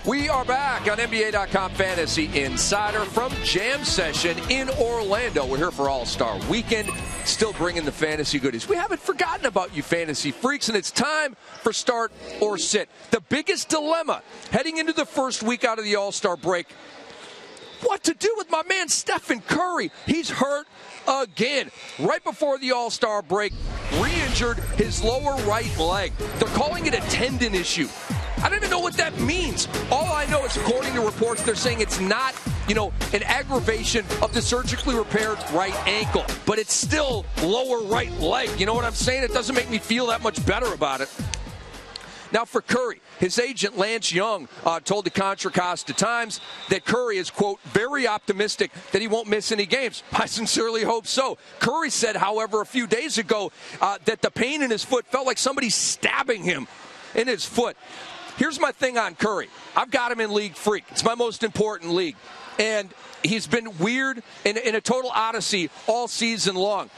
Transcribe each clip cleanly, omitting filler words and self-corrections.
We are back on NBA.com Fantasy Insider from Jam Session in Orlando. We're here for All-Star Weekend, still bringing the fantasy goodies. We haven't forgotten about you fantasy freaks, and it's time for Start or Sit. The biggest dilemma heading into the first week out of the All-Star break, what to do with my man Stephen Curry. He's hurt again. Right before the All-Star break, re-injured his lower right leg. They're calling it a tendon issue. I don't even know what that means. All I know is, according to reports, they're saying it's not, an aggravation of the surgically repaired right ankle. But it's still lower right leg. You know what I'm saying? It doesn't make me feel that much better about it. Now for Curry, his agent Lance Young told the Contra Costa Times that Curry is, quote, very optimistic that he won't miss any games. I sincerely hope so. Curry said, however, a few days ago that the pain in his foot felt like somebody stabbing him in his foot. Here's my thing on Curry. I've got him in League Freak. It's my most important league. And he's been weird in a total odyssey all season long.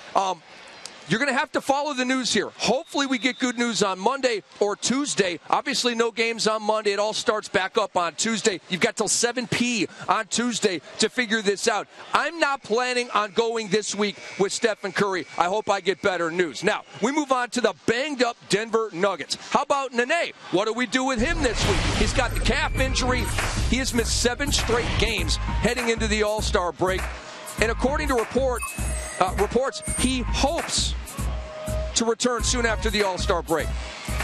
You're going to have to follow the news here. Hopefully we get good news on Monday or Tuesday. Obviously no games on Monday. It all starts back up on Tuesday. You've got till 7 p on Tuesday to figure this out. I'm not planning on going this week with Stephen Curry. I hope I get better news. Now, we move on to the banged-up Denver Nuggets. How about Nene? What do we do with him this week? He's got the calf injury. He has missed 7 straight games heading into the All-Star break. And according to reports, he hopes to return soon after the All-Star break.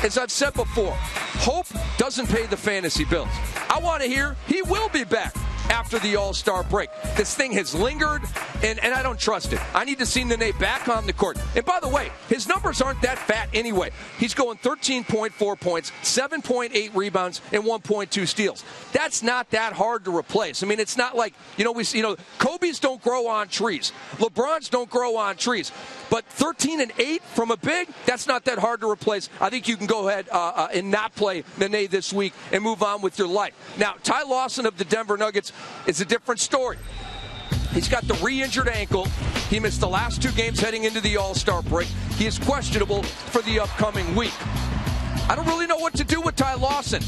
As I've said before, hope doesn't pay the fantasy bills. I want to hear he will be back after the All-Star break. This thing has lingered, and I don't trust it. I need to see Nene back on the court. And by the way, his numbers aren't that fat anyway. He's going 13.4 points, 7.8 rebounds, and 1.2 steals. That's not that hard to replace. I mean, it's not like, Kobe's don't grow on trees. LeBron's don't grow on trees. But 13 and 8 from a big, that's not that hard to replace. I think you can go ahead and not play Nene this week and move on with your life. Now, Ty Lawson of the Denver Nuggets is a different story. He's got the re-injured ankle. He missed the last 2 games heading into the All-Star break. He is questionable for the upcoming week. I don't really know what to do with Ty Lawson.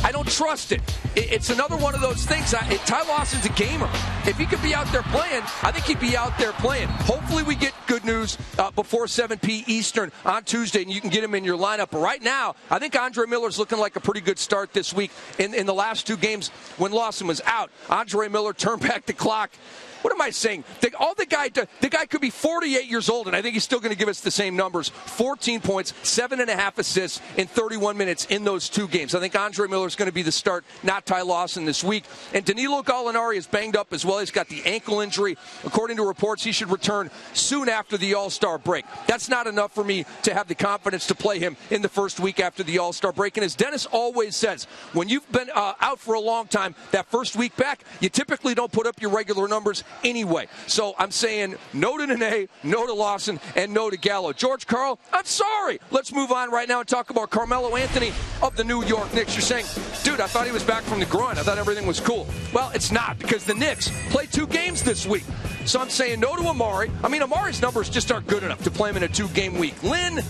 I don't trust it. It's another one of those things. Ty Lawson's a gamer. If he could be out there playing, I think he'd be out there playing. Hopefully we get good news before 7 p. Eastern on Tuesday, and you can get him in your lineup. But right now, I think Andre Miller's looking like a pretty good start this week. In the last 2 games when Lawson was out, Andre Miller turned back the clock. What am I saying? The guy could be 48 years old, and I think he's still going to give us the same numbers. 14 points, 7.5 assists in 31 minutes in those 2 games. I think Andre Miller's going to be the start, not Ty Lawson this week. And Danilo Gallinari is banged up as well. He's got the ankle injury. According to reports, he should return soon after the All-Star break. That's not enough for me to have the confidence to play him in the first week after the All-Star break. And as Dennis always says, when you've been out for a long time, that first week back, you typically don't put up your regular numbers anyway. So I'm saying no to Nene, no to Lawson, and no to Gallo. George Karl, I'm sorry. Let's move on right now and talk about Carmelo Anthony of the New York Knicks. You're saying, dude, I thought he was back from the groin. I thought everything was cool. Well, it's not, because the Knicks play 2 games this week. So I'm saying no to Amari. I mean, Amari's numbers just aren't good enough to play him in a 2-game week. Lynn,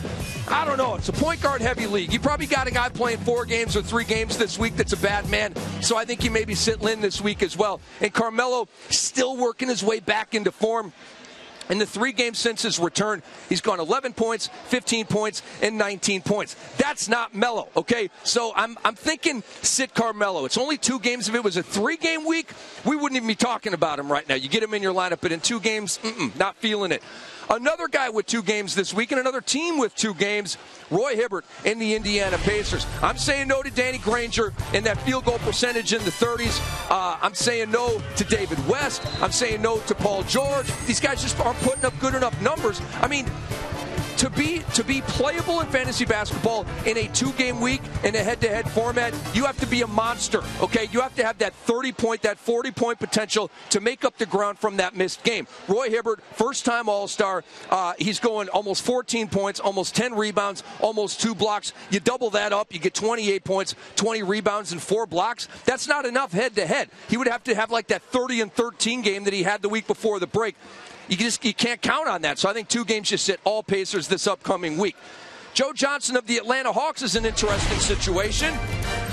I don't know. It's a point guard heavy league. You probably got a guy playing 4 games or 3 games this week that's a bad man. So I think you maybe sit Lynn this week as well. And Carmelo still working his way back into form. In the 3 games since his return, he's gone 11 points, 15 points, and 19 points. That's not Melo, okay? So I'm thinking sit Carmelo. It's only 2 games. If it was a 3-game week, we wouldn't even be talking about him right now. You get him in your lineup, but in 2 games, not feeling it. Another guy with 2 games this week and another team with 2 games, Roy Hibbert and the Indiana Pacers. I'm saying no to Danny Granger and that field goal percentage in the 30s. I'm saying no to David West. I'm saying no to Paul George. These guys just aren't putting up good enough numbers. I mean, to be playable in fantasy basketball in a 2-game week in a head-to-head format, you have to be a monster, okay? You have to have that 30-point, that 40-point potential to make up the ground from that missed game. Roy Hibbert, first-time All-Star. He's going almost 14 points, almost 10 rebounds, almost 2 blocks. You double that up, you get 28 points, 20 rebounds, and 4 blocks. That's not enough head-to-head. He would have to have like that 30-13 game that he had the week before the break. You can't count on that. So I think 2 games just sit all Pacers this upcoming week. Joe Johnson of the Atlanta Hawks is an interesting situation.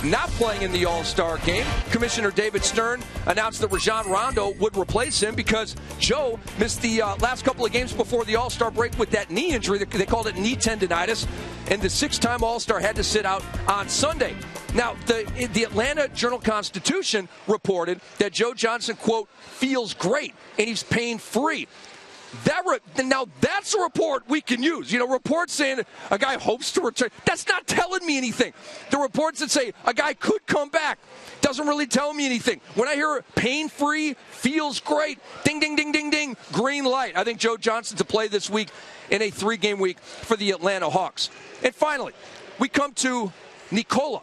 not playing in the All-Star game. Commissioner David Stern announced that Rajon Rondo would replace him because Joe missed the last couple of games before the All-Star break with that knee injury. They called it knee tendonitis, and the six-time All-Star had to sit out on Sunday. Now, the Atlanta Journal-Constitution reported that Joe Johnson, quote, feels great, and he's pain-free. Now, that's a report we can use. You know, reports saying a guy hopes to return. That's not telling me anything. The reports that say a guy could come back doesn't really tell me anything. When I hear pain-free, feels great, ding, ding, ding, ding, ding, green light. I think Joe Johnson to play this week in a 3-game week for the Atlanta Hawks. And finally, we come to Nikola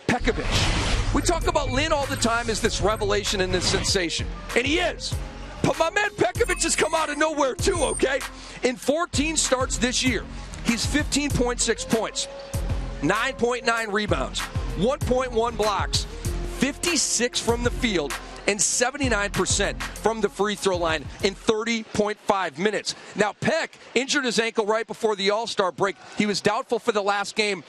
Pekovic. We talk about Lynn all the time as this revelation and this sensation. And he is. But my man Pekovic has come out of nowhere too, okay? In 14 starts this year, he's 15.6 points, 9.9 rebounds, 1.1 blocks, 56 from the field, and 79% from the free throw line in 30.5 minutes. Now, Peck injured his ankle right before the All-Star break. He was doubtful for the last game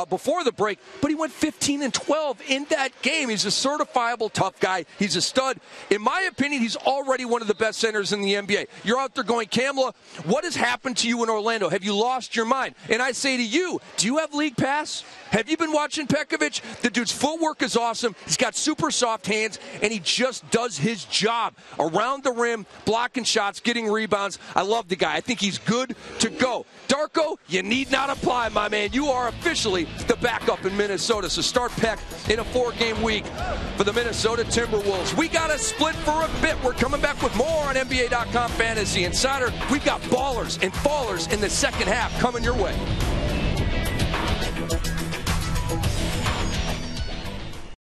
before the break, but he went 15 and 12 in that game. He's a certifiable tough guy. He's a stud. In my opinion, he's already one of the best centers in the NBA. You're out there going, Kamla, what has happened to you in Orlando? Have you lost your mind? And I say to you, do you have League Pass? Have you been watching Pekovic? The dude's footwork is awesome. He's got super soft hands, and he just does his job around the rim, blocking shots, getting rebounds. I love the guy. I think he's good to go. Darko, you need not apply, my man. You are officially the backup in Minnesota. So start Peck in a 4-game week for the Minnesota Timberwolves. We got a split for a bit. We're coming back with more on NBA.com Fantasy Insider. We've got ballers and fallers in the second half coming your way.